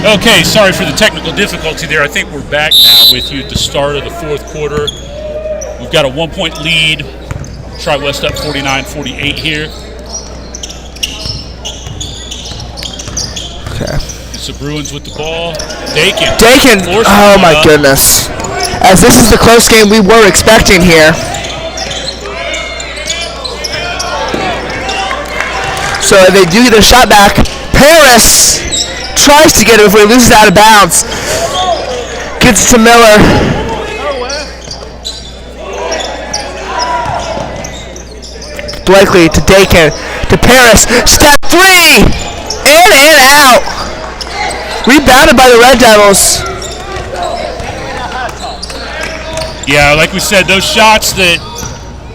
Okay, sorry for the technical difficulty there. I think we're back now with you at the start of the fourth quarter. We've got a 1-point lead. Tri-West up 49-48 here. Okay. It's the Bruins with the ball. Dakin. Oh my goodness. As this is the close game we were expecting here. So they do get a shot back. Paris tries to get it before he loses out of bounds. Gets it to Miller. Blakely to Dakin. To Paris. Step three! In and out. Rebounded by the Red Devils. Yeah, like we said, those shots that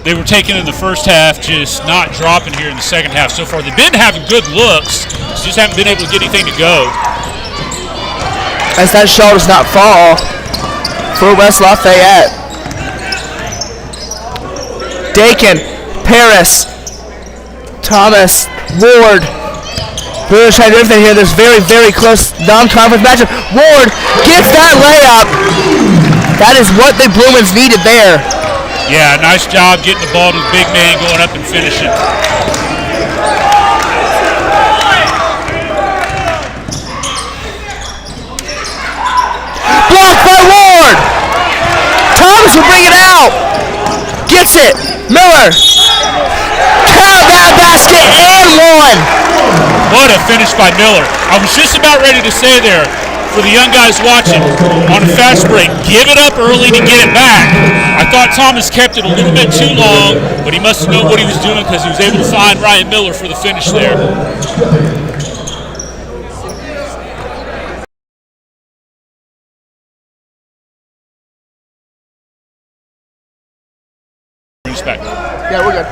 they were taking in the first half just not dropping here in the second half so far. They've been having good looks, just haven't been able to get anything to go. As that shot does not fall for West Lafayette. Dakin, Paris, Thomas, Ward. Bruins trying to do everything here. There's very, very close non-conference matchup. Ward gets that layup. That is what the Bruins needed there. Yeah, nice job getting the ball to the big man, going up and finishing. Blocked by Ward. Thomas will bring it out. Gets it. Miller. Count that basket and one. What a finish by Miller. I was just about ready to say there, for the young guys watching, on a fast break, give it up early to get it back. I thought Thomas kept it a little bit too long, but he must have known what he was doing because he was able to find Ryan Miller for the finish there. Respect. Yeah, we're good.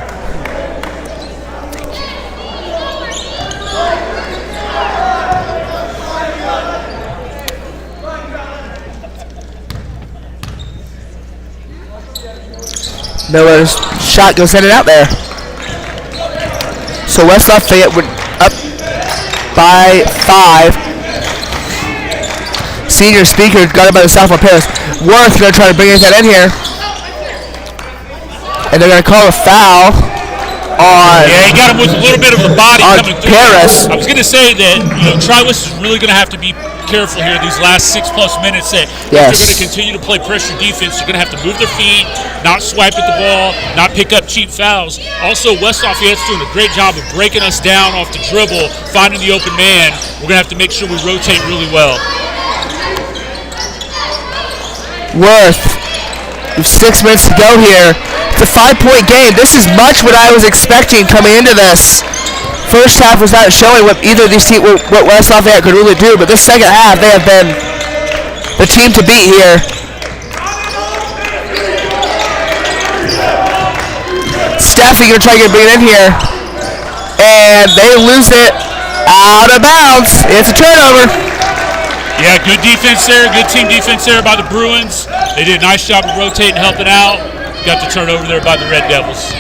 Miller's shot goes in and out there. So West Lafayette would up by 5. Senior speaker got it by the sophomore Paris. Worth going to try to bring that in here. And they're going to call a foul on. Yeah, he got him with a little bit of the body coming through. Paris. I was going to say that, Tri-West is really going to have to be careful here these last 6+ minutes. That if they're going to continue to play pressure defense, they're going to have to move their feet, not swipe at the ball, not pick up cheap fouls. Also, West Lafayette's doing a great job of breaking us down off the dribble, finding the open man. We're going to have to make sure we rotate really well. Worth. We have 6 minutes to go here. It's a 5-point game. This is much what I was expecting coming into this. First half was not showing what either of these teams, what West Lafayette could really do, but this second half, they have been the team to beat here. Staffy going to try to bring it in here, and they lose it out of bounds. It's a turnover. Yeah, good defense there, good team defense there by the Bruins. They did a nice job of rotating, helping out. Got the turnover there by the Red Devils.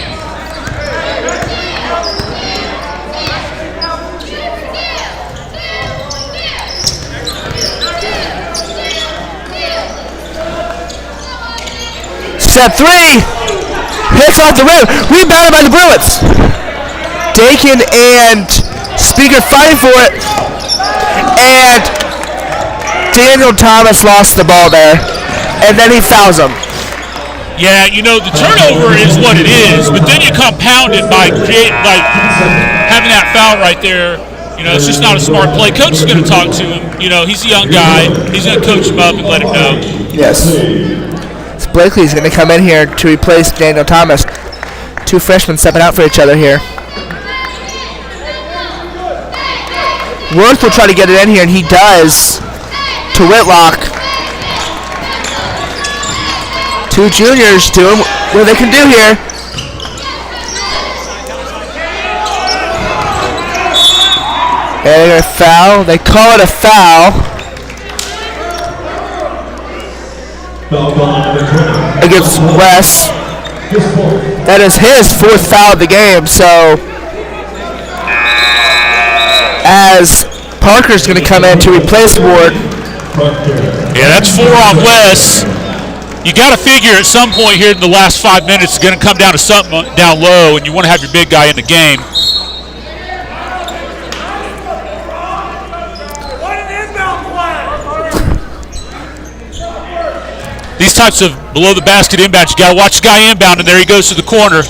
Step 3, hits off the rim, rebounded by the Bruins. Dakin and Speaker fighting for it, and Daniel Thomas lost the ball there, and then he fouls him. Yeah, the turnover is what it is, but then you compound it by having that foul right there. It's just not a smart play. Coach is going to talk to him. He's a young guy. He's going to coach him up and let him know. Yes. So Blakely is going to come in here to replace Daniel Thomas. 2 freshmen stepping out for each other here. Worth will try to get it in here, and he does to Whitlock. 2 juniors doing what they can do here. And they're going to foul. They call it a foul against Wes. That is his 4th foul of the game. So as Parker's going to come in to replace Ward. Yeah, that's 4 on Wes. You got to figure at some point here in the last 5 minutes it's going to come down to something down low, and you want to have your big guy in the game. These types of below the basket inbounds, you got to watch the guy inbound, and there he goes to the corner.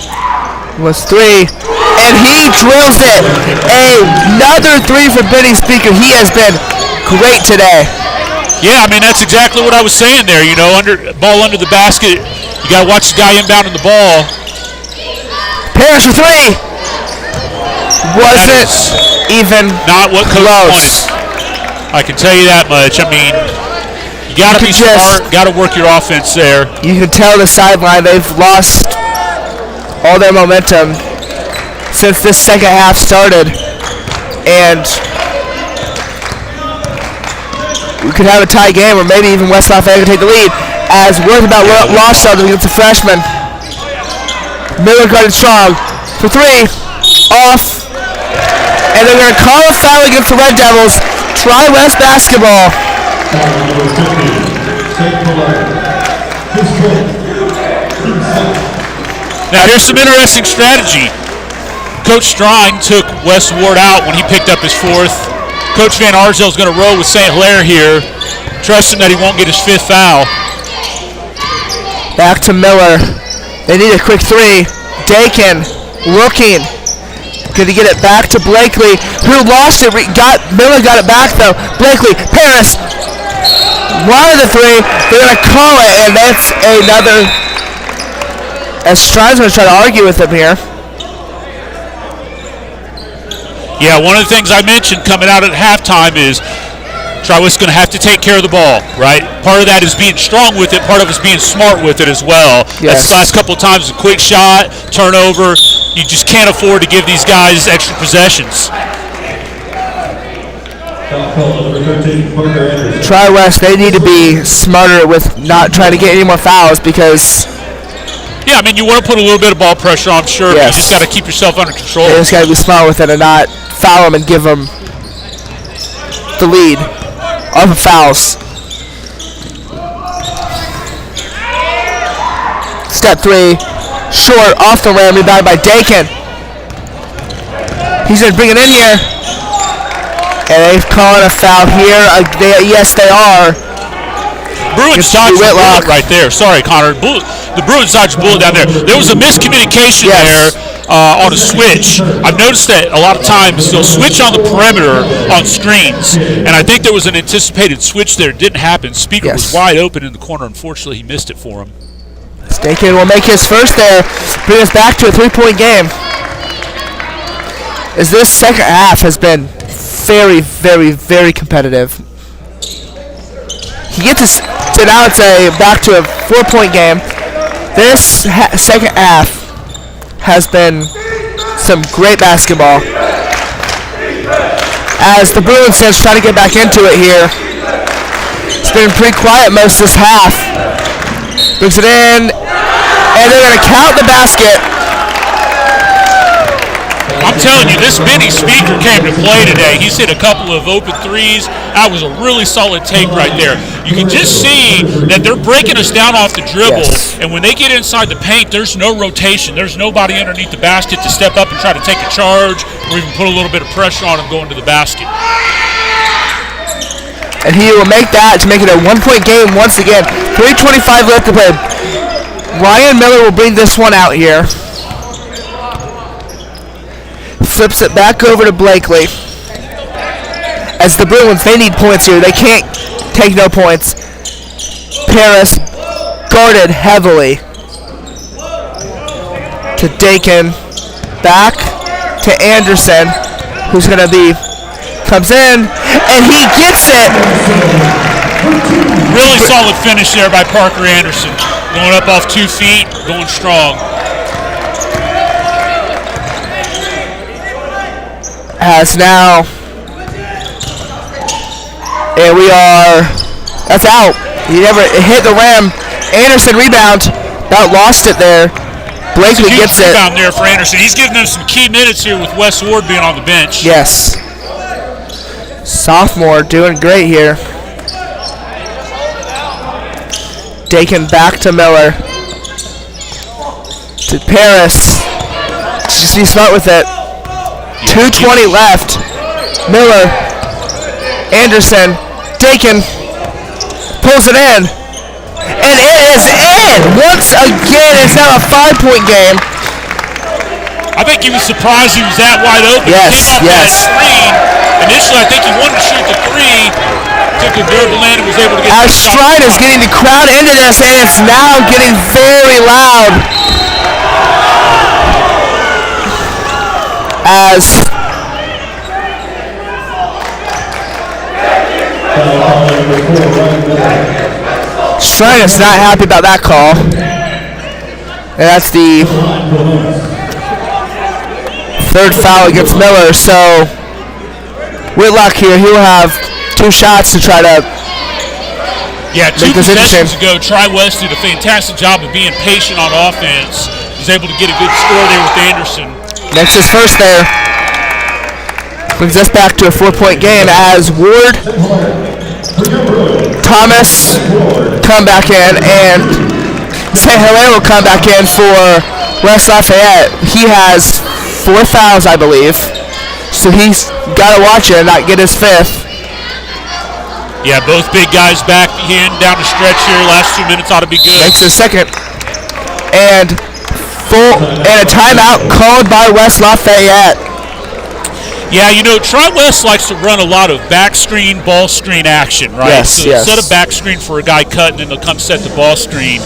Was 3, and he drills it. Another 3 for Benny Speaker. He has been great today. Yeah, I mean, that's exactly what I was saying there. You know, ball under the basket, you got to watch the guy inbounding the ball. Parrish for 3. Wasn't even not what coach wanted. I can tell you that much. I mean, you got to be smart, got to work your offense there. You can tell the sideline, they've lost all their momentum since this second half started. And we could have a tie game, or maybe even West Lafayette could take the lead, as Worth about lost something against the freshman. Miller guarded strong for 3, off, and they're going to call a foul against the Red Devils. Try West basketball. Now here's some interesting strategy. Coach Strine took Wes Ward out when he picked up his 4th. Coach Van Arsdale is going to roll with St. Hilaire here, trusting that he won't get his 5th foul. Back to Miller. They need a quick 3. Dakin looking. Going to get it back to Blakely, who lost it. Miller got it back, though. Blakely, Paris. One of the 3. They're going to call it, and that's another. As Strine's going to try to argue with him here. Yeah, one of the things I mentioned coming out at halftime is Tri-West's going to have to take care of the ball, right? Part of that is being strong with it. Part of it is being smart with it as well. Yes. That's the last couple of times, a quick shot, turnover. You just can't afford to give these guys extra possessions. Tri-West, they need to be smarter with not trying to get any more fouls because... Yeah, I mean, you want to put a little bit of ball pressure on, sure, yes. But you just got to keep yourself under control. You just got to be smart with it and not foul them and give them the lead off of fouls. Step 3, short, off the rim, rebounded by Dakin. He's going to bring it in here. And they've called a foul here. Yes, they are. Bruins dodged the bullet right there. Sorry, Connor. The Bruins dodged the bullet down there. There was a miscommunication there on a switch. I've noticed that a lot of times they'll switch on the perimeter on screens, and I think there was an anticipated switch there. It didn't happen. Speaker was wide open in the corner. Unfortunately, he missed it for him. Dakin will make his first there. Bring us back to a 3-point game. As this second half has been very, very, very competitive. He gets us to now it's back to a 4-point game. This second half has been some great basketball. As the Bruins fans try to get back into it here. It's been pretty quiet most of this half. Brings it in, and they're going to count the basket. I'm telling you, this Benny Speaker came to play today. He's hit a couple of open threes. That was a really solid take right there. You can just see that they're breaking us down off the dribble, and when they get inside the paint, there's no rotation. There's nobody underneath the basket to step up and try to take a charge or even put a little bit of pressure on him going to the basket. And he will make that to make it a 1-point game once again. 3:25 left to play. Ryan Miller will bring this one out here. Flips it back over to Blakely. As the Bruins, they need points here. They can't take no points. Paris guarded heavily. To Dakin. Back to Anderson, who's going to be, comes in, and he gets it. Really solid finish there by Parker Anderson. Going up off 2 feet, going strong. As now, and we are, that's out. He never hit the rim. Anderson rebound, about lost it there. Blakely gets it. Rebound there for Anderson. He's giving them some key minutes here with Wes Ward being on the bench. Yes. Sophomore doing great here. Dakin back to Miller. To Paris. Just be smart with it. 2:20 left. Miller. Anderson. Dakin. Pulls it in. And it is in! Once again, it's now a 5-point game. I think he was surprised he was that wide open. Yes, he came off that screen. Initially, I think he wanted to shoot the three. Took a dribble in and was able to get As Stride is getting the crowd into this, and it's now getting very loud. As Stride is not happy about that call. And that's the third foul against Miller. So Whitlock here, he'll have 2 shots to try to two possessions ago, Tri-West did a fantastic job of being patient on offense. He was able to get a good score there with Anderson. Makes his first there. Brings us back to a 4-point game as Ward, Thomas come back in, and St. Hilaire will come back in for West Lafayette. He has 4 fouls, I believe. So he's got to watch it and not get his 5th. Yeah, both big guys back in down the stretch here. Last 2 minutes ought to be good. Makes his second. And a timeout called by West Lafayette. Yeah, you know, Tri-West likes to run a lot of back screen, ball screen action, right? Yes, so instead of back screen for a guy cutting, and they'll come set the ball screen.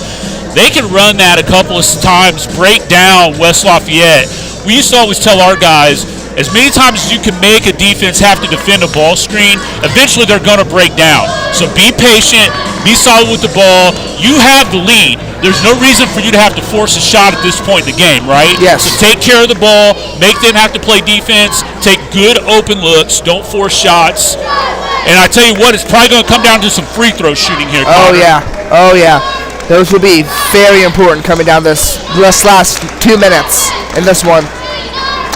They can run that a couple of times, break down West Lafayette. We used to always tell our guys, as many times as you can make a defense have to defend a ball screen, eventually they're going to break down. So be patient, be solid with the ball. You have the lead. There's no reason for you to have to force a shot at this point in the game, right? Yes. So take care of the ball, make them have to play defense, take good open looks, don't force shots. And I tell you what, it's probably going to come down to some free throw shooting here, Connor. Oh yeah. Those will be very important coming down this last 2 minutes in this one.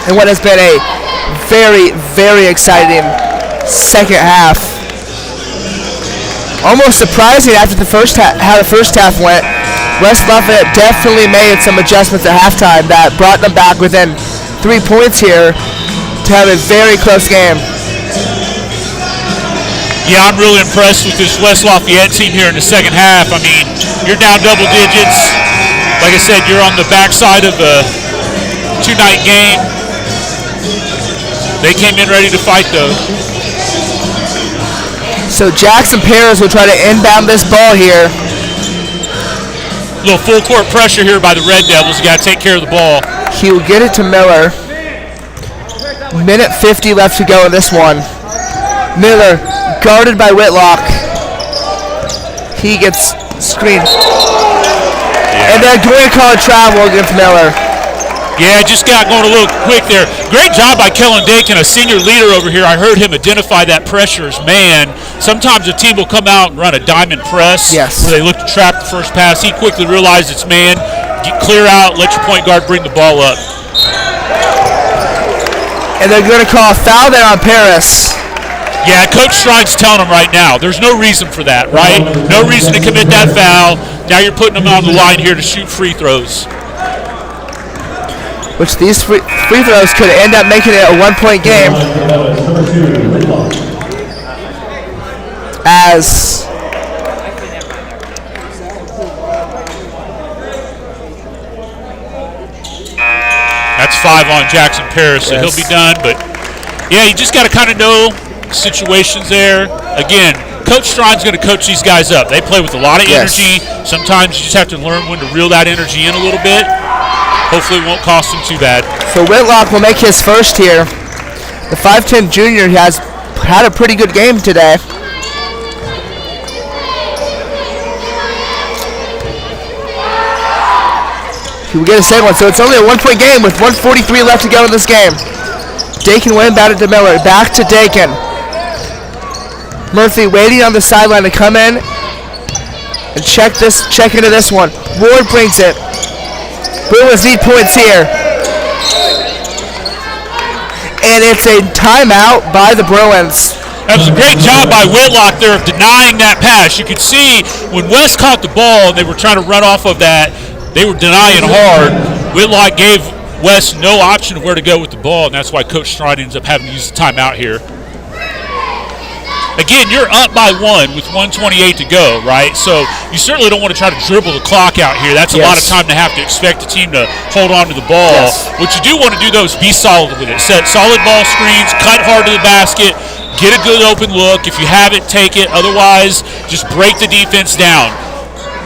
And what has been a very, very exciting second half. Almost surprising after the first how the first half went. West Lafayette definitely made some adjustments at halftime that brought them back within 3 points here to have a very close game. Yeah, I'm really impressed with this West Lafayette team here in the second half. I mean, you're down double digits. Like I said, you're on the backside of a 2-night game. They came in ready to fight, though. So Jackson Paris will try to inbound this ball here. A little full court pressure here by the Red Devils. You got to take care of the ball. He will get it to Miller. Minute 50 left to go in this one. Miller guarded by Whitlock. He gets screened. And they're going to call a travel against Miller. Yeah, just got going a little quick there. Great job by Kellen Dakin, a senior leader over here. I heard him identify that pressure as man. Sometimes a team will come out and run a diamond press. Yes. Where they look to trap the first pass. He quickly realized it's man. Get clear out, let your point guard bring the ball up. And they're going to call a foul there on Paris. Yeah, Coach Stride's telling them right now, there's no reason for that, right? No reason to commit that foul. Now you're putting them on the line here to shoot free throws. Which these free throws could end up making it a 1-point game. As that's 5 on Jackson Paris, so yes. He'll be done. But yeah, you just got to kind of know situations there. Again, Coach Stride's going to coach these guys up. They play with a lot of energy. Sometimes you just have to learn when to reel that energy in a little bit. Hopefully it won't cost him too bad. So Whitlock will make his first here. The 5'10 junior has had a pretty good game today. He will get a second one, so it's only a 1-point game with 1:43 left to go in this game. Dakin will inbound it to Miller. Back to Dakin. Murphy waiting on the sideline to come in and check into this one. Ward brings it. Bruins need points here. And it's a timeout by the Bruins. That was a great job by Whitlock there of denying that pass. You could see when West caught the ball and they were trying to run off of that, they were denying hard. Whitlock gave West no option of where to go with the ball, and that's why Coach Stride ends up having to use the timeout here. Again, you're up by 1 with 1:28 to go, right? So you certainly don't want to try to dribble the clock out here. That's a lot of time to have to expect the team to hold on to the ball. What you do want to do, though, is be solid with it. Set solid ball screens, cut hard to the basket, get a good open look. If you have it, take it. Otherwise, just break the defense down.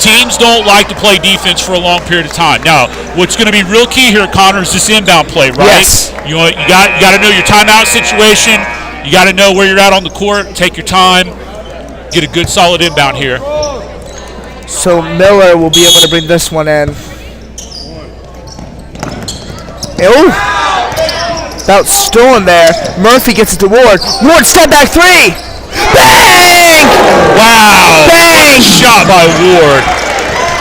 Teams don't like to play defense for a long period of time. Now, what's going to be real key here, Connor, is this inbound play, right? Yes. You got to know your timeout situation. You got to know where you're at on the court. Take your time. Get a good, solid inbound here. So Miller will be able to bring this one in. Oh! About stolen there. Murphy gets it to Ward. Ward, step back three! Bang! Wow! Bang! Shot by Ward.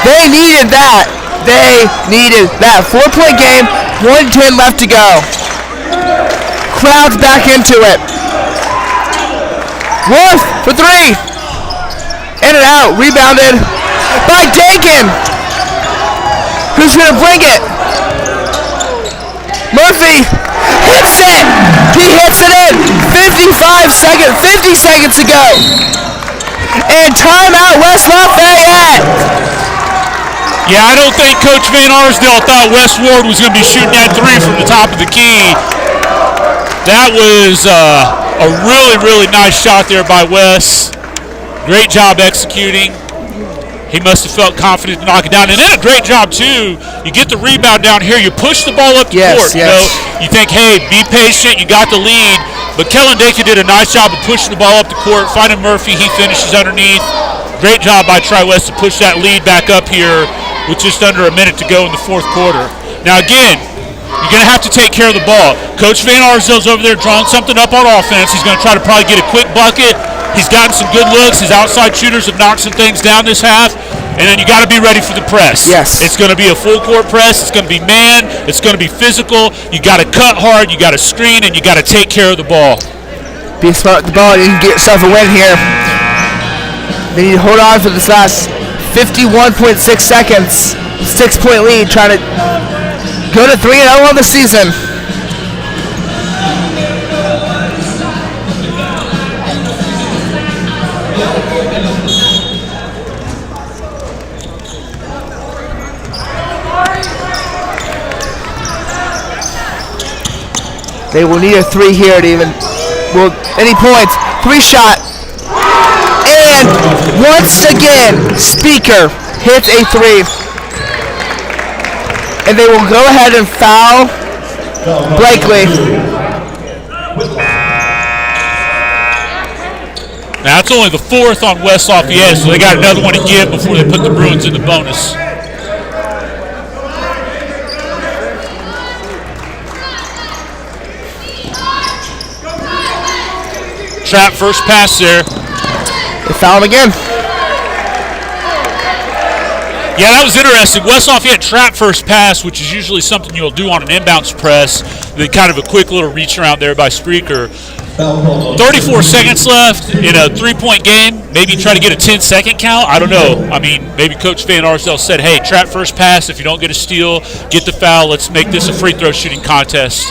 They needed that. They needed that. 4-point game, 1:10 left to go. Crowd's back into it. Wolf for three. In and out. Rebounded by Dakin. Who's going to bring it? Murphy hits it. He hits it in. 50 seconds to go. And timeout West Lafayette. Yeah, I don't think Coach Van Arsdale thought Wes Ward was going to be shooting that three from the top of the key. That was a really, really nice shot there by Wes. Great job executing. He must have felt confident to knock it down. And then a great job, too. You get the rebound down here. You push the ball up the court. You know, you think, hey, be patient. You got the lead. But Kellen Dakin did a nice job of pushing the ball up the court, finding Murphy. He finishes underneath. Great job by Tri-West to push that lead back up here with just under a minute to go in the fourth quarter. Now, again, you're going to have to take care of the ball. Coach Van Arsdale's over there drawing something up on offense. He's going to try to probably get a quick bucket. He's gotten some good looks. His outside shooters have knocked some things down this half. And then you got to be ready for the press. Yes. It's going to be a full court press. It's going to be man. It's going to be physical. You got to cut hard. You got to screen, and you got to take care of the ball. Be smart with the ball. You can get yourself a win here. They need to hold on for this last 51.6 seconds. 6-point lead. Trying to go to 3-0 on the season. They will need a three here to even, well, any points. 3-shot. And once again, Speaker hits a three. And they will go ahead and foul Blakely. Now, that's only the fourth on West Lafayette, so they got another one to give before they put the Bruins in the bonus. Trap first pass there. They foul him again. Yeah, that was interesting. West Lafayette trap first pass, which is usually something you'll do on an inbounds press. Then kind of a quick little reach around there by Streaker. 34 seconds left in a 3-point game. Maybe try to get a 10-second count. I don't know. I mean, maybe Coach Van Arsdale said, hey, trap first pass. If you don't get a steal, get the foul. Let's make this a free throw shooting contest.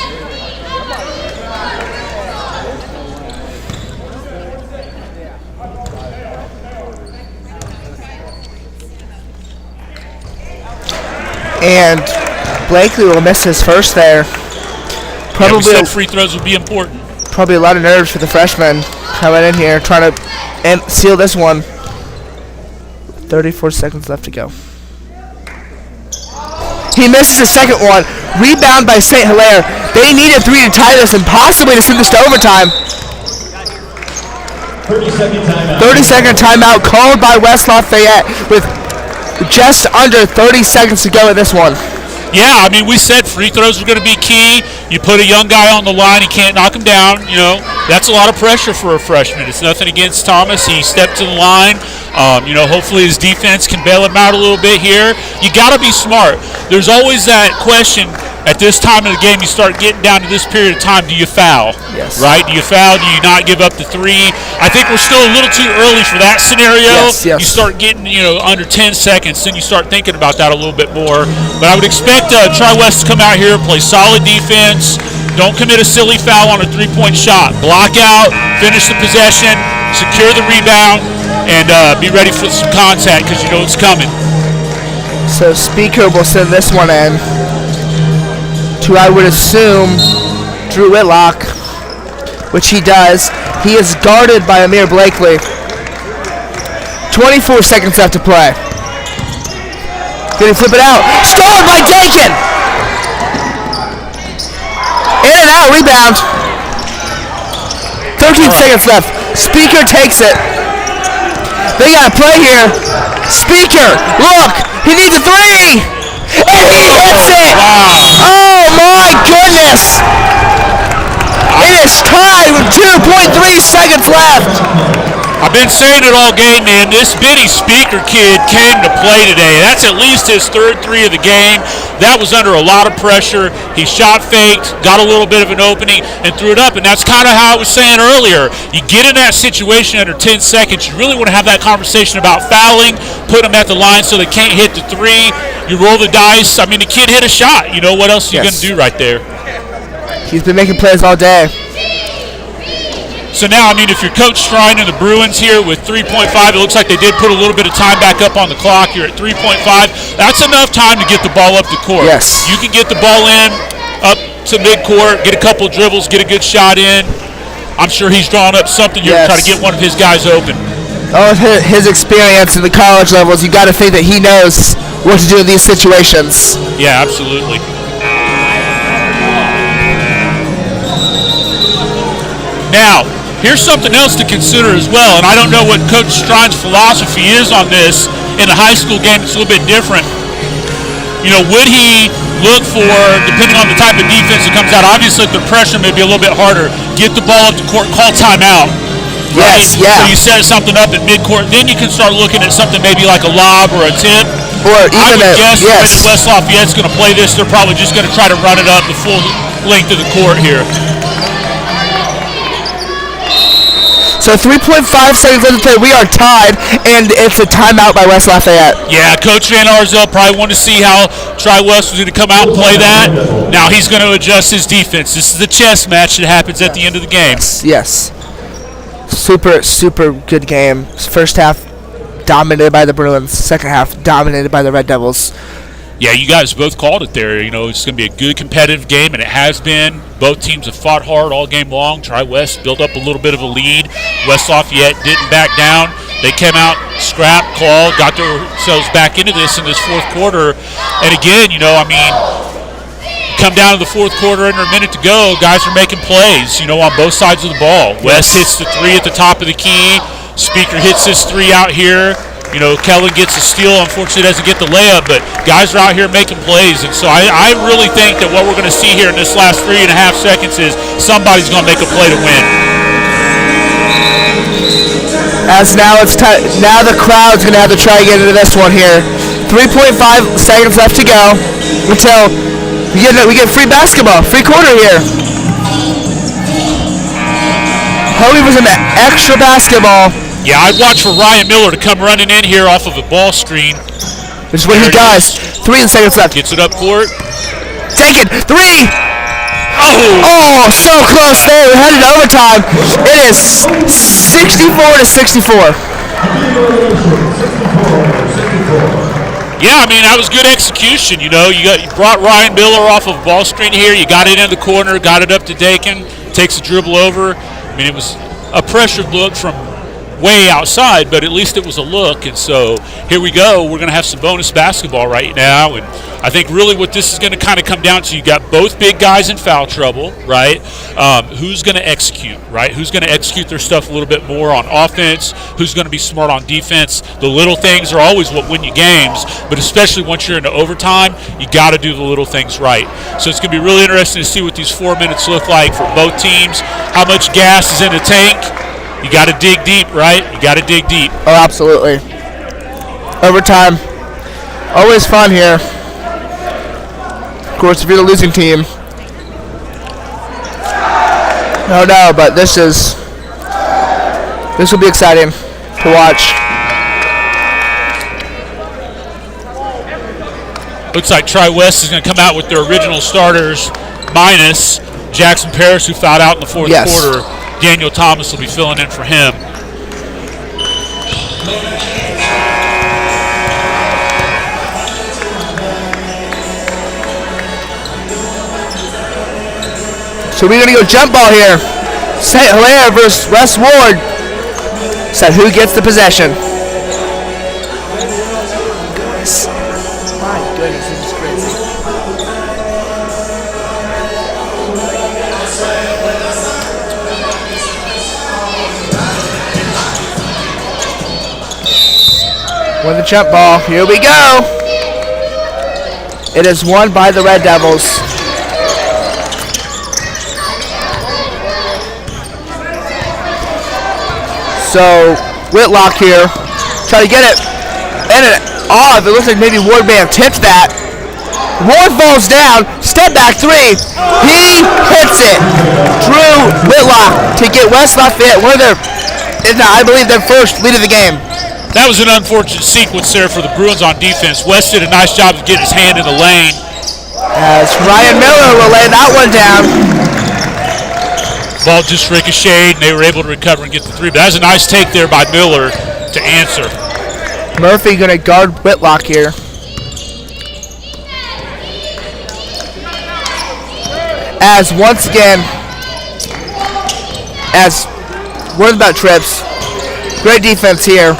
And Blakely will miss his first there. Probably yeah, free throws would be important. Probably a lot of nerves for the freshman coming in here trying to seal this one. 34 seconds left to go. He misses his second one. Rebound by St. Hilaire. They need a three to tie this and possibly to send this to overtime. 30-second timeout called by West Lafayette with just under 30 seconds to go in this one. Yeah, I mean, we said free throws are going to be key. You put a young guy on the line, he can't knock him down. You know, that's a lot of pressure for a freshman. It's nothing against Thomas. He stepped to the line. You know, hopefully his defense can bail him out a little bit here. You got to be smart. There's always that question at this time of the game, you start getting down to this period of time, do you foul? Yes. Right? Do you foul? Do you not give up the three? I think we're still a little too early for that scenario. Yes, yes. You start getting, under 10 seconds, then you start thinking about that a little bit more. But I would expect Tri-West to come out here, play solid defense. Don't commit a silly foul on a three-point shot. Block out, finish the possession, secure the rebound, and be ready for some contact because you know it's coming. So Speaker will send this one in to, I would assume, Drew Whitlock, which he does. He is guarded by Amir Blakely. 24 seconds left to play. Did he flip it out? Stolen by Dakin! In and out, rebound. 13 seconds left. Speaker takes it. They got to play here. Speaker, look, he needs a three! And he hits it! Wow. Oh my goodness! It is tied with 2.3 seconds left. I've been saying it all game, man. This bitty Speaker kid came to play today. That's at least his third three of the game. That was under a lot of pressure. He shot faked, got a little bit of an opening, and threw it up. And that's kind of how I was saying earlier. You get in that situation under 10 seconds, you really want to have that conversation about fouling, put them at the line so they can't hit the three. You roll the dice. I mean, the kid hit a shot. You know, what else are you going to do right there? He's been making plays all day. So now, I mean, if you're Coach Strine and the Bruins here with 3.5, it looks like they did put a little bit of time back up on the clock. You're at 3.5. That's enough time to get the ball up the court. Yes. You can get the ball in, up to midcourt, get a couple dribbles, get a good shot in. I'm sure he's drawn up something here to try to get one of his guys open. Oh, his experience in the college levels, you got to think that he knows what to do in these situations. Yeah, absolutely. Now, here's something else to consider as well, and I don't know what Coach Strine's philosophy is on this. In a high school game, it's a little bit different. You know, would he look for, depending on the type of defense that comes out, obviously if the pressure may be a little bit harder, get the ball up the court, call timeout. Right? Yes, yeah. So you set something up at midcourt, then you can start looking at something maybe like a lob or a tip. Or even I would guess the way yes. that West Lafayette's going to play this, they're probably just going to try to run it up the full length of the court here. So 3.5 seconds left to play. We are tied, and it's a timeout by West Lafayette. Yeah, Coach Van Arsdale probably wanted to see how Tri-West was going to come out and play that. Now he's going to adjust his defense. This is the chess match that happens at the end of the game. Yes. Super, super good game. First half dominated by the Bruins. Second half dominated by the Red Devils. Yeah, you guys both called it there. You know, it's going to be a good competitive game, and it has been. Both teams have fought hard all game long. Tri-West built up a little bit of a lead. West Lafayette didn't back down. They came out, scrapped, clawed, got themselves back into this in this fourth quarter. And again, you know, I mean, come down to the fourth quarter, under a minute to go, guys are making plays, you know, on both sides of the ball. West hits the three at the top of the key. Speaker hits his three out here. You know, Kellen gets a steal. Unfortunately, doesn't get the layup, but guys are out here making plays. And so I really think that what we're going to see here in this last 3.5 seconds is somebody's going to make a play to win. As now it's now the crowd's going to have to try to get into this one here. 3.5 seconds left to go until we get free basketball, free quarter here. Hoping for some extra basketball. Yeah, I'd watch for Ryan Miller to come running in here off of a ball screen. This is what he does. 3 seconds left. Gets it up court. Take it. 3. Oh, so close there. We're headed to overtime. It is 64-64. Yeah, I mean, that was good execution. You know, you brought Ryan Miller off of a ball screen here. You got it in the corner, got it up to Dakin. Takes a dribble over. I mean, it was a pressured look from way outside, but at least it was a look. And so here we go. We're going to have some bonus basketball right now, and I think really what this is going to kind of come down to, you got both big guys in foul trouble, right? Who's going to execute, right? Who's going to execute their stuff a little bit more on offense? Who's going to be smart on defense? The little things are always what win you games, but especially once you're into overtime, you got to do the little things right. So it's going to be really interesting to see what these 4 minutes look like for both teams, how much gas is in the tank. You got to dig deep, right? You got to dig deep. Oh, absolutely. Overtime. Always fun here. Of course, if you're the losing team. Oh no, but this will be exciting to watch. Looks like Tri-West is going to come out with their original starters minus Jackson Paris, who fouled out in the fourth quarter. Daniel Thomas will be filling in for him. So we're going to go jump ball here. St. Hilaire versus West Ward. So who gets the possession? My goodness, this is crazy. Win the jump ball. Here we go. It is won by the Red Devils. So Whitlock here, try to get it, and it off. It looks like maybe Ward may have tipped that. Ward falls down, step back three. He hits it. Drew Whitlock to get West Lafayette one of their, I believe, their first lead of the game. That was an unfortunate sequence there for the Bruins on defense. West did a nice job of getting his hand in the lane. As Ryan Miller will lay that one down. Ball just ricocheted, and they were able to recover and get the three. But that was a nice take there by Miller to answer. Murphy going to guard Whitlock here. As once again, as worried about trips, great defense here.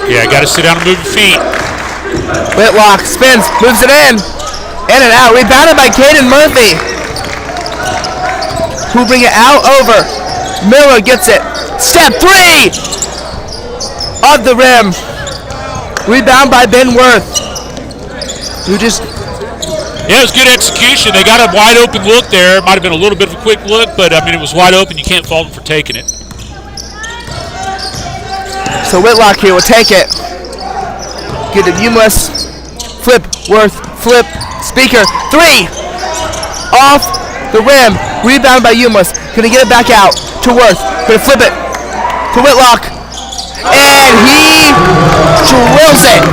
Yeah, got to sit down and move your feet. Whitlock spins, moves it in and out. Rebounded by Caden Murphy, who bring it out over. Miller gets it. Step three of the rim. Rebound by Ben Worth, who just... Yeah, it was good execution. They got a wide open look there. It might have been a little bit of a quick look, but I mean, it was wide open. You can't fault them for taking it. So Whitlock here will take it. Get to Umlis. Flip, Worth, flip, Speaker. Three! Off the rim. Rebound by Umlis. Gonna get it back out to Worth. Gonna flip it to Whitlock. And he drills it.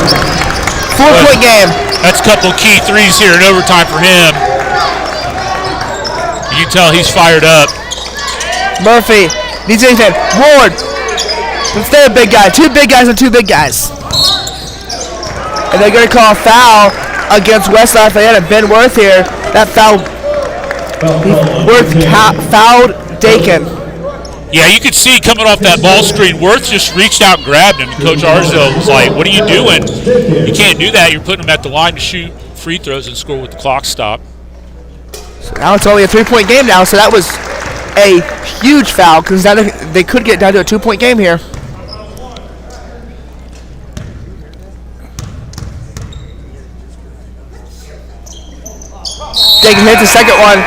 4-point game. That's a couple key threes here in overtime for him. You can tell he's fired up. Murphy needs anything. Ward. Instead of big guy. Two big guys and two big guys. And they're going to call a foul against West Lafayette and Ben Worth here. That foul. Worth fouled Dakin. Yeah, you could see coming off that ball screen, Worth just reached out and grabbed him. Coach Arzo was like, what are you doing? You can't do that. You're putting him at the line to shoot free throws and score with the clock stopped. So now it's only a 3-point game now, so that was a huge foul because now they could get down to a 2-point game here. Dakin hits the second one.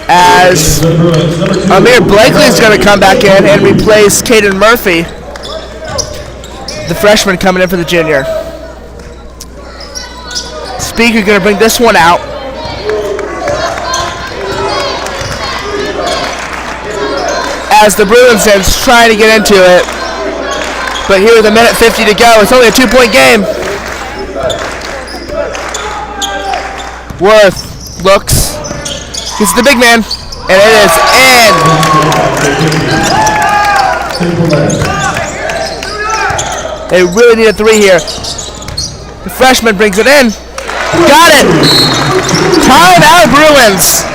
As Amir Blakely is going to come back in and replace Caden Murphy, the freshman coming in for the junior. Speaker going to bring this one out. As the Bruins is trying to get into it, but here with a minute 50 to go, it's only a 2-point game. Worth looks. Gets the big man, and it is in. They really need a three here. The freshman brings it in. Got it. Time out, Bruins.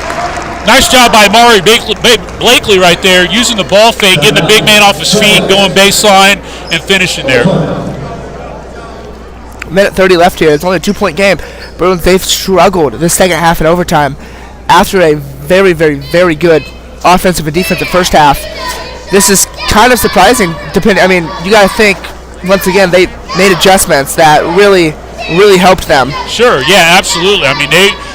Nice job by Amari Blakely right there, using the ball fake, getting the big man off his feet, going baseline, and finishing there. Minute 30 left here. It's only a 2-point game. Bruins, they've struggled this second half in overtime after a very, very, very good offensive and defensive first half. This is kind of surprising. I mean, you got to think, once again, they made adjustments that really, really helped them. Sure, yeah, absolutely. I mean,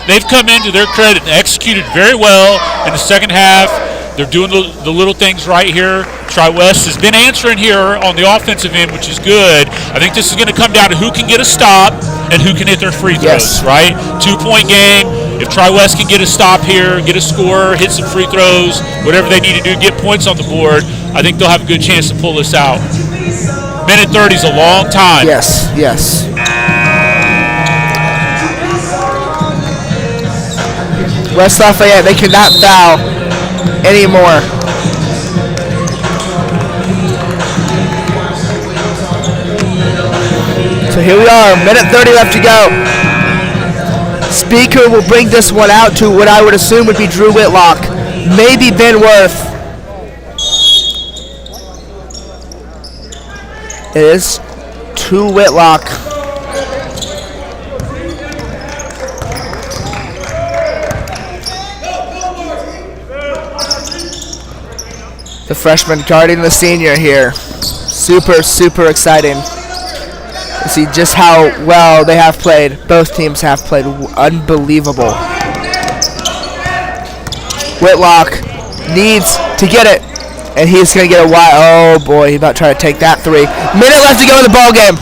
they've come into their credit and executed very well in the second half. They're doing the little things right here. Tri-West has been answering here on the offensive end, which is good. I think this is going to come down to who can get a stop and who can hit their free throws, right? 2-point game. If Tri-West can get a stop here, get a score, hit some free throws, whatever they need to do, get points on the board, I think they'll have a good chance to pull this out. Minute 30 is a long time. Yes, yes. West Lafayette, they cannot foul anymore. So here we are, minute 30 left to go. Speaker will bring this one out to what I would assume would be Drew Whitlock. Maybe Ben Worth. It is to Whitlock. The freshman guarding the senior here. Super, super exciting to see just how well they have played. Both teams have played unbelievable. Whitlock needs to get it, and he's going to get a wide. Oh boy, he's about to try to take that three. Minute left to go in the ball game.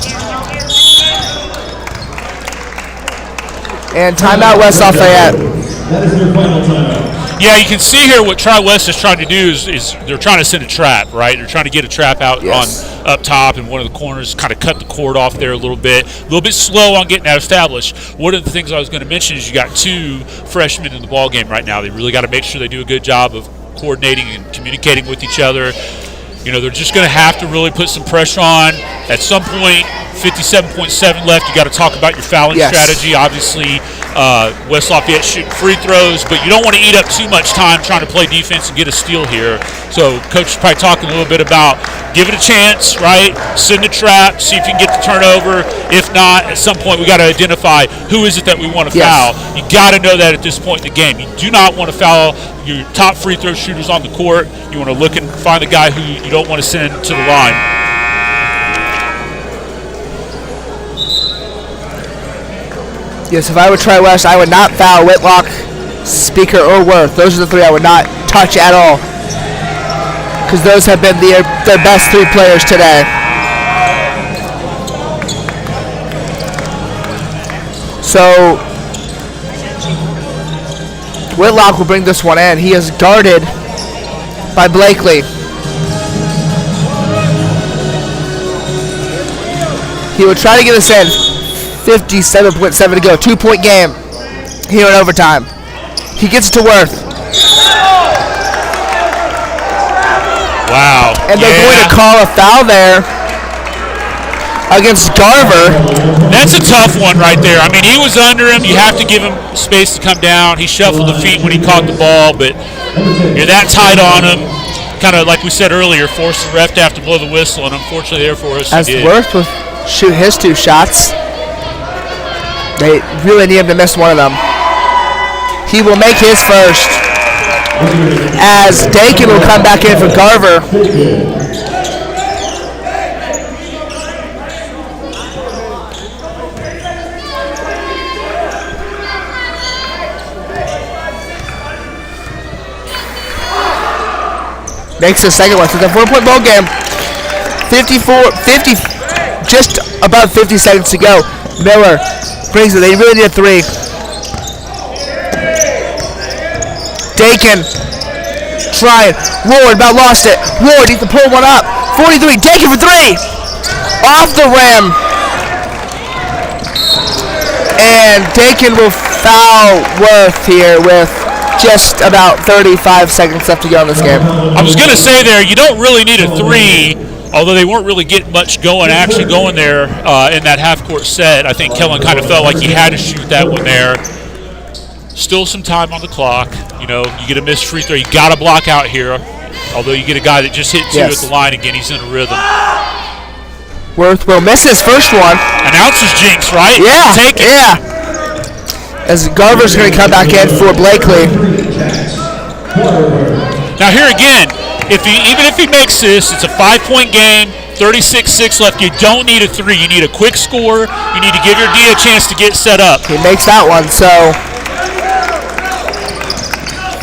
And timeout, West Lafayette. That is your final timeout. Yeah, you can see here what Tri-West is trying to do is they're trying to send a trap, right? They're trying to get a trap out on up top in one of the corners, kind of cut the cord off there a little bit slow on getting that established. One of the things I was going to mention is you got two freshmen in the ball game right now. They really got to make sure they do a good job of coordinating and communicating with each other. You know, they're just going to have to really put some pressure on. At some point, 57.7 left, you got to talk about your fouling strategy. Obviously, West Lafayette shooting free throws, but you don't want to eat up too much time trying to play defense and get a steal here. So Coach is probably talking a little bit about give it a chance, right? Send a trap, see if you can get the turnover. If not, at some point we got to identify who is it that we want to foul. You got to know that at this point in the game. You do not want to foul your top free throw shooters on the court. You want to look and find the guy who you don't want to send to the line. Yes, if I would try West, I would not foul Whitlock, Speaker, or Worth. Those are the three I would not touch at all, because those have been their best three players today. So Whitlock will bring this one in. He is guarded by Blakely. He will try to get us in. 57.7 to go. 2-point game here in overtime. He gets it to Worth. Wow. And they're going to call a foul there against Garver. That's a tough one right there. I mean, he was under him. You have to give him space to come down. He shuffled the feet when he caught the ball, but you're that tight on him. Kind of like we said earlier, forced the ref to have to blow the whistle, and unfortunately there for us as he did. Worth will shoot his two shots. They really need him to miss one of them. He will make his first, as Dakin will come back in for Garver. Makes the second one. So it's a 4-point ball game. 50, just about 50 seconds to go. Miller brings it. They really need a three. Dakin trying. Ward about lost it. Ward needs to pull one up. 43. Dakin for three. Off the rim. And Dakin will foul Worth here with just about 35 seconds left to go in this game. I was going to say there, you don't really need a three, although they weren't really getting much actually going there in that half-court set. I think Kellen kind of felt like he had to shoot that one there. Still some time on the clock. You know, you get a missed free throw. You got to block out here, although you get a guy that just hit two at the line again. He's in a rhythm. Worth will miss his first one. Announces jinx, right? Yeah, Take it. yeah. As Garver's going to come back in for Blakely. Now here again, even if he makes this, it's a 5-point game, 36-6 left. You don't need a three. You need a quick score. You need to give your D a chance to get set up. He makes that one, so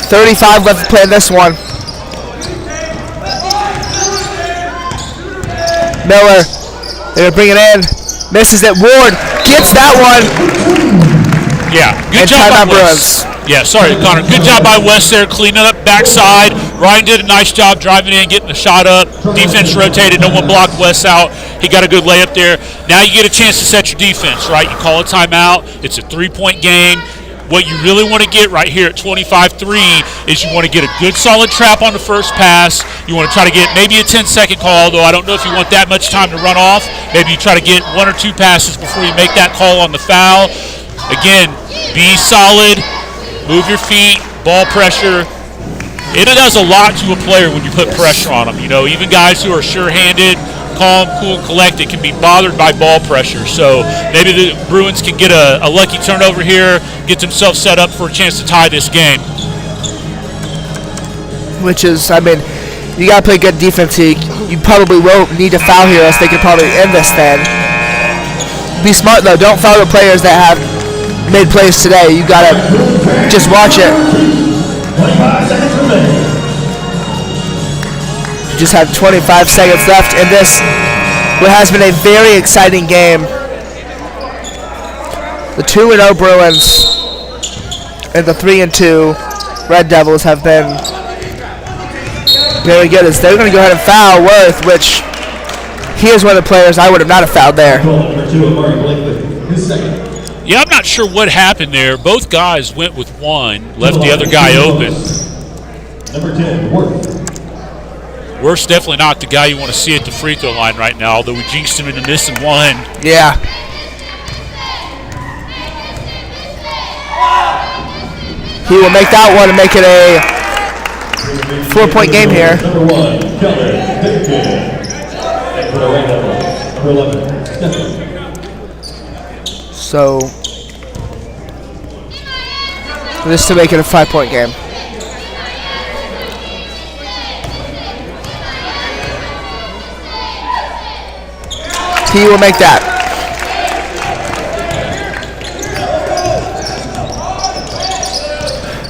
35 left to play in this one. Miller. They're bringing it in. Misses it. Ward gets that one. Yeah, good job by West. Yeah, sorry, Connor. Good job by West there, cleaning up backside. Ryan did a nice job driving in, getting the shot up. Defense rotated. No one blocked West out. He got a good layup there. Now you get a chance to set your defense, right? You call a timeout. It's a three-point game. What you really want to get right here at 25-3 is you want to get a good solid trap on the first pass. You want to try to get maybe a 10-second call, though I don't know if you want that much time to run off. Maybe you try to get one or two passes before you make that call on the foul. Again, be solid, move your feet, ball pressure. It does a lot to a player when you put pressure on them. You know, even guys who are sure-handed, calm, cool, and collected can be bothered by ball pressure. So maybe the Bruins can get a lucky turnover here, get themselves set up for a chance to tie this game. Which is, I mean, you got to play good defense. You probably won't need to foul here, else they could probably end this then. Be smart, though. Don't foul the players that have made plays today. You got to just watch it. 25 seconds remaining. You just have 25 seconds left in this, what has been a very exciting game. The 2-0 Bruins and the 3-2 Red Devils have been very good. As they're going to go ahead and foul Worth, which he is one of the players I would have not have fouled there. His second. Yeah, I'm not sure what happened there. Both guys went with one, left the other guy open. Number 10, Worth. Worth's definitely not the guy you want to see at the free throw line right now, although we jinxed him into missing one. Yeah. He will make that one and make it a 4-point game here. Number 1, Keller. And for the Red Devils, number 11, Stephen. So this to make it a 5-point game. He will make that.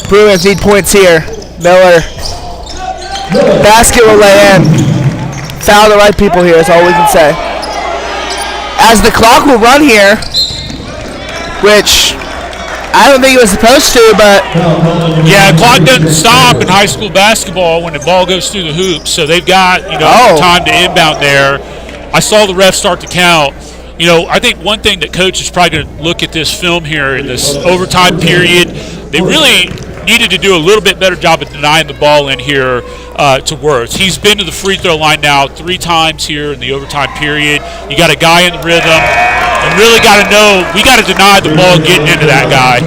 Bruins need points here. Miller. Basket will lay in. Foul the right people here is all we can say. As the clock will run here, which I don't think it was supposed to, but yeah, the clock doesn't stop in high school basketball when the ball goes through the hoops, so they've got time to inbound there. I saw the ref start to count. You know, I think one thing that coach is probably going to look at this film here in this overtime period, they really needed to do a little bit better job of denying the ball in here to Worth. He's been to the free throw line now 3 times here in the overtime period. You got a guy in the rhythm, and really got to know we got to deny the ball getting into that guy.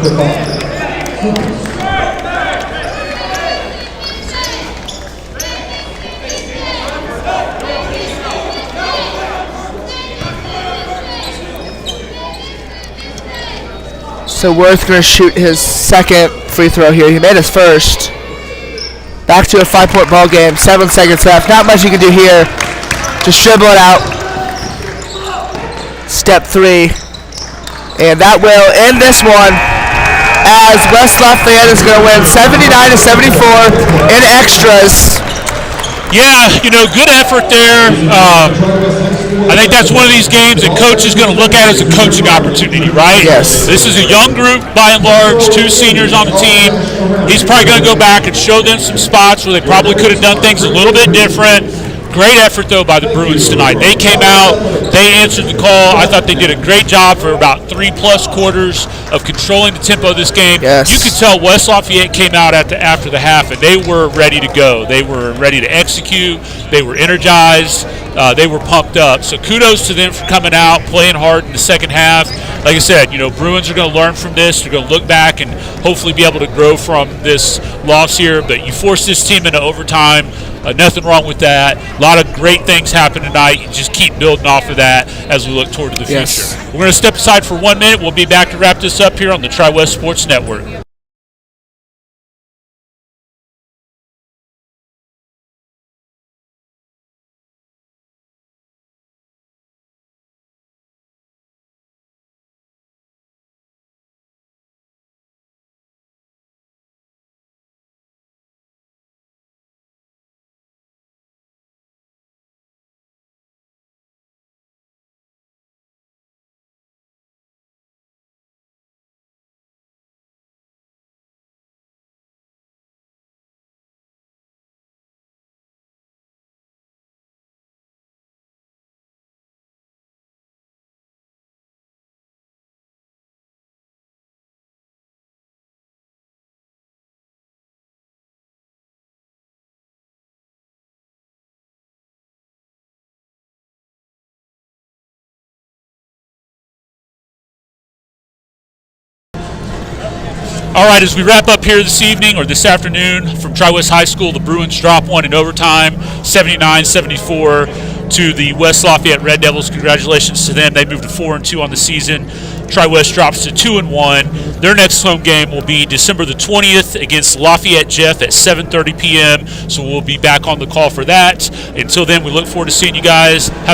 So Worth going to shoot his second free throw here. He made his first. Back to a 5-point ball game. 7 seconds left. Not much you can do here. Just dribble it out. Step 3. And that will end this one as West Lafayette is going to win 79-74 in extras. Yeah, you know, good effort there. I think that's one of these games that coach is going to look at as a coaching opportunity, right? Yes. This is a young group by and large, 2 seniors on the team. He's probably going to go back and show them some spots where they probably could have done things a little bit different. Great effort, though, by the Bruins tonight. They came out, they answered the call. I thought they did a great job for about 3+ quarters of controlling the tempo of this game. Yes. You could tell West Lafayette came out after the half, and they were ready to go. They were ready to execute. They were energized. They were pumped up. So kudos to them for coming out, playing hard in the second half. Like I said, you know, Bruins are going to learn from this. They're going to look back and hopefully be able to grow from this loss here. But you force this team into overtime. Nothing wrong with that. A lot of great things happen tonight. You just keep building off of that as we look toward the future. Yes. We're going to step aside for 1 minute. We'll be back to wrap this up here on the Tri-West Sports Network. All right, as we wrap up here this evening or this afternoon from Tri-West High School, the Bruins drop one in overtime, 79-74 to the West Lafayette Red Devils. Congratulations to them. They moved to 4-2 on the season. Tri-West drops to 2-1. Their next home game will be December the 20th against Lafayette Jeff at 7:30 p.m. So we'll be back on the call for that. Until then, we look forward to seeing you guys. Have